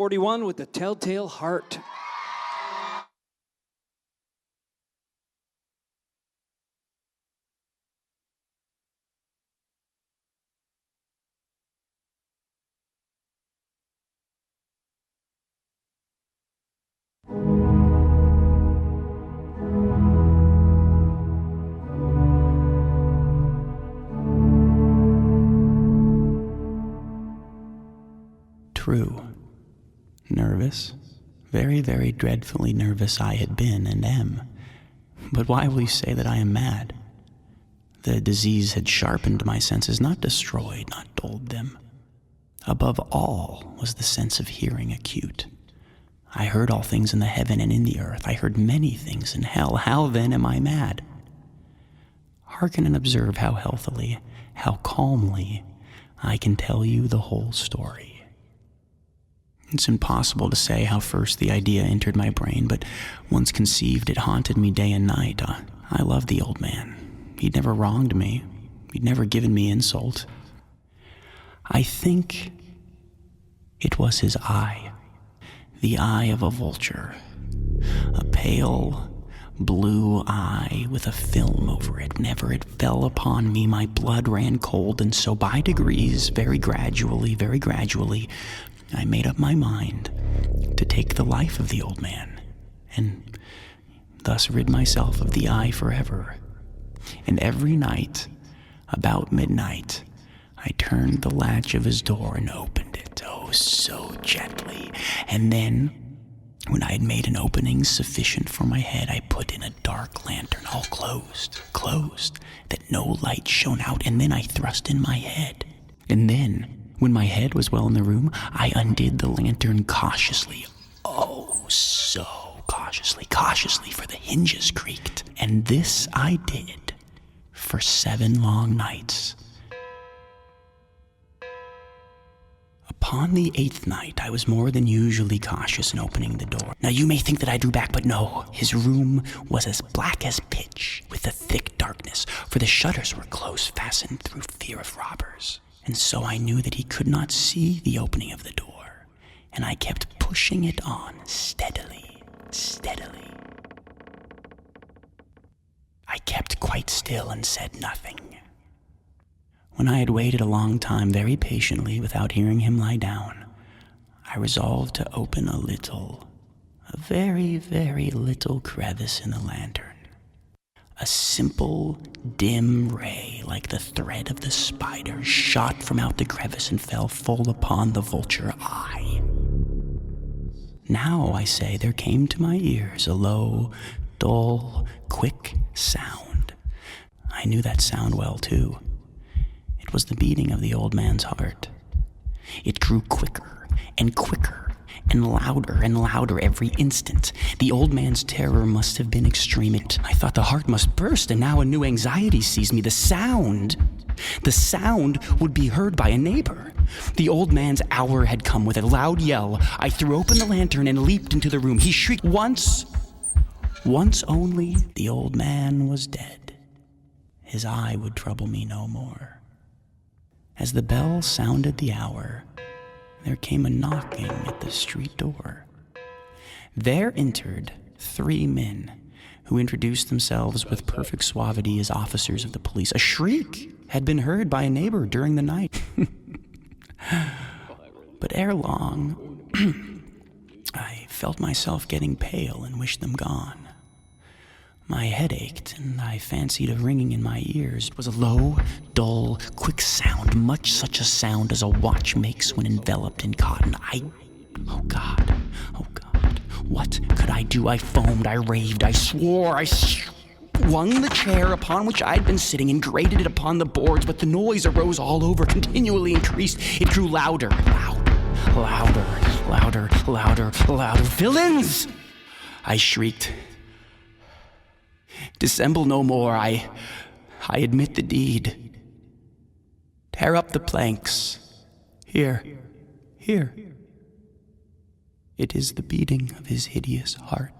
41 with the Telltale Heart. True. Nervous. Very, very dreadfully nervous I had been and am. But why will you say that I am mad? The disease had sharpened my senses, not destroyed, not dulled them. Above all was the sense of hearing acute. I heard all things in the heaven and in the earth. I heard many things in hell. How then am I mad? Hearken and observe how healthily, how calmly I can tell you the whole story. It's impossible to say how first the idea entered my brain, but once conceived, it haunted me day and night. I loved the old man. He'd never wronged me. He'd never given me insult. I think it was his eye, the eye of a vulture, a pale blue eye with a film over it. Whenever it fell upon me, my blood ran cold, and so by degrees, very gradually, I made up my mind to take the life of the old man, and thus rid myself of the eye forever. And every night, about midnight, I turned the latch of his door and opened it, oh, so gently. And then, when I had made an opening sufficient for my head, I put in a dark lantern, all closed, that no light shone out, and then I thrust in my head. And then, when my head was well in the room, I undid the lantern cautiously. Oh, so cautiously, for the hinges creaked. And this I did for 7 long nights. Upon the 8th night, I was more than usually cautious in opening the door. Now you may think that I drew back, but no. His room was as black as pitch, with a thick darkness, for the shutters were close fastened through fear of robbers. And so I knew that he could not see the opening of the door, and I kept pushing it on steadily. I kept quite still and said nothing. When I had waited a long time very patiently without hearing him lie down, I resolved to open a very, very little crevice in the lantern. A simple, dim ray, like the thread of the spider, shot from out the crevice and fell full upon the vulture eye. Now, I say, there came to my ears a low, dull, quick sound. I knew that sound well, too. It was the beating of the old man's heart. It grew quicker and louder every instant. The old man's terror must have been extreme. I thought the heart must burst, and now a new anxiety seized me. The sound would be heard by a neighbor. The old man's hour had come. With a loud yell, I threw open the lantern and leaped into the room. He shrieked once only. The old man was dead. His eye would trouble me no more. As the bell sounded the hour, there came a knocking at the street door. There entered 3 men who introduced themselves with perfect suavity as officers of the police. A shriek had been heard by a neighbor during the night. But ere long, I felt myself getting pale and wished them gone. My head ached, and I fancied a ringing in my ears. It was a low, dull, quick sound, much such a sound as a watch makes when enveloped in cotton. Oh God, what could I do? I foamed, I raved, I swore, I swung the chair upon which I had been sitting and grated it upon the boards, but the noise arose all over, continually increased. It grew louder. Villains! I shrieked. Dissemble no more, I admit the deed. Tear up the planks. Here. It is the beating of his hideous heart.